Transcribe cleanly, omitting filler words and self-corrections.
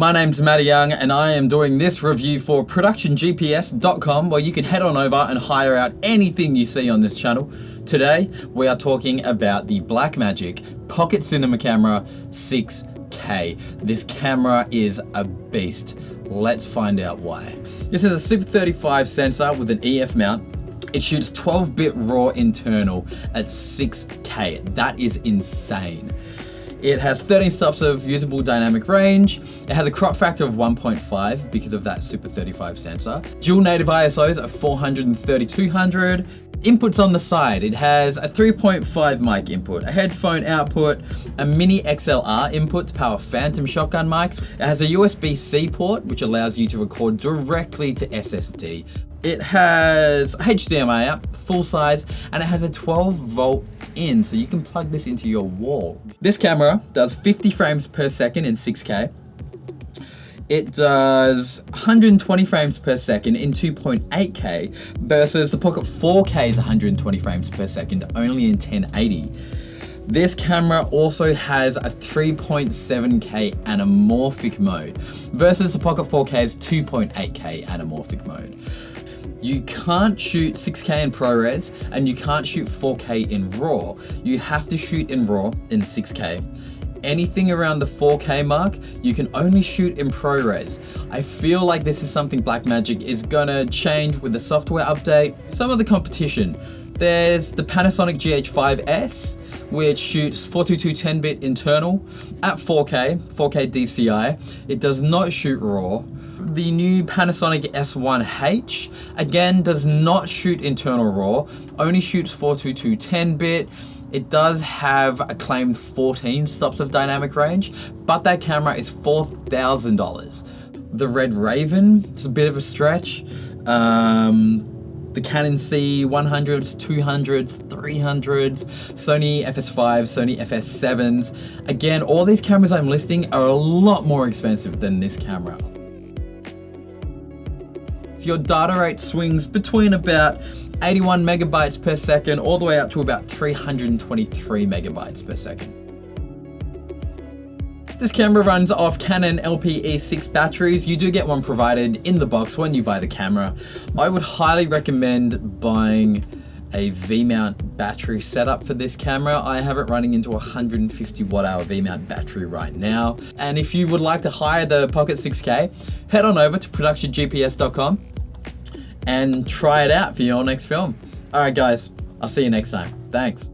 My name's Maty Young and I am doing this review for productiongps.com, where you can head on over and hire out anything you see on this channel. Today, we are talking about the Blackmagic Pocket Cinema Camera 6K. This camera is a beast. Let's find out why. This is a Super 35 sensor with an EF mount. It shoots 12-bit RAW internal at 6K. That is insane. It has 13 stops of usable dynamic range. It has a crop factor of 1.5 because of that Super 35 sensor. Dual native ISOs of 400 and 3200. Inputs on the side. It has a 3.5 mic input, a headphone output, a mini XLR input to power phantom shotgun mics. It has a USB-C port, which allows you to record directly to SSD. It has HDMI out, full size, and it has a 12-volt in, so you can plug this into your wall. This camera does 50 frames per second in 6K. It does 120 frames per second in 2.8K versus the Pocket 4K's 120 frames per second only in 1080. This camera also has a 3.7K anamorphic mode versus the Pocket 4K's 2.8K anamorphic mode. You can't shoot 6K in ProRes and you can't shoot 4K in RAW. You have to shoot in RAW in 6K. Anything around the 4K mark, you can only shoot in ProRes. I feel like this is something Blackmagic is gonna change with the software update. Some of the competition. There's the Panasonic GH5S, which shoots 422 10-bit internal at 4K DCI. It does not shoot RAW. The new Panasonic S1H, again, does not shoot internal RAW, only shoots 422 10-bit. It does have a claimed 14 stops of dynamic range, but that camera is $4,000. The Red Raven is a bit of a stretch. The Canon C100s, 200s, 300s, Sony FS5s, Sony FS7s. Again, all these cameras I'm listing are a lot more expensive than this camera. Your data rate swings between about 81 megabytes per second all the way up to about 323 megabytes per second. This camera runs off Canon LPE6 batteries. You do get one provided in the box when you buy the camera. I would highly recommend buying a V-mount battery setup for this camera. I have it running into a 150 watt-hour V-mount battery right now. And if you would like to hire the Pocket 6K, head on over to productiongps.com and try it out for your next film. All right, guys, I'll see you next time. Thanks.